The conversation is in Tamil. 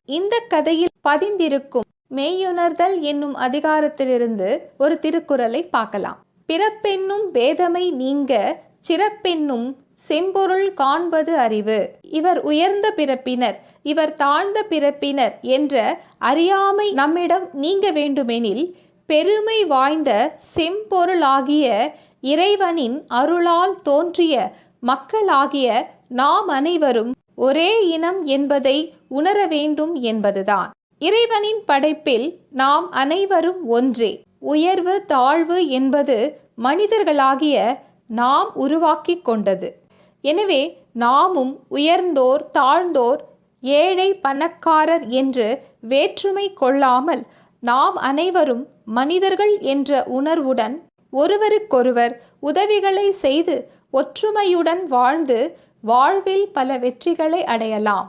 இந்த கதையில் பதிந்திருக்கும் மெய்யுணர்தல் என்னும் அதிகாரத்திலிருந்து ஒரு திருக்குறளை பார்க்கலாம். பிறப்பென்னும் பேதமை நீங்க சிறப்பென்னும் செம்பொருள் காண்பது அறிவு. இவர் உயர்ந்த பிறப்பினர், இவர் தாழ்ந்த பிறப்பினர் என்ற அறியாமை நம்மிடம் நீங்க வேண்டுமெனில் பெருமை வாய்ந்த செம்பொருளாகிய இறைவனின் அருளால் தோன்றிய மக்களாகிய நாம் அனைவரும் ஒரே இனம் என்பதை உணர வேண்டும் என்பதுதான். இறைவனின் படைப்பில் நாம் அனைவரும் ஒன்றே. உயர்வு தாழ்வு என்பது மனிதர்களாகிய நாம் உருவாக்கி கொண்டது. எனவே நாமும் உயர்ந்தோர் தாழ்ந்தோர் ஏழை பணக்காரர் என்று வேற்றுமை கொள்ளாமல் நாம் அனைவரும் மனிதர்கள் என்ற உணர்வுடன் ஒருவருக்கொருவர் உதவிகளை செய்து ஒற்றுமையுடன் வாழ்ந்து வாழ்வில் பல வெற்றிகளை அடையலாம்.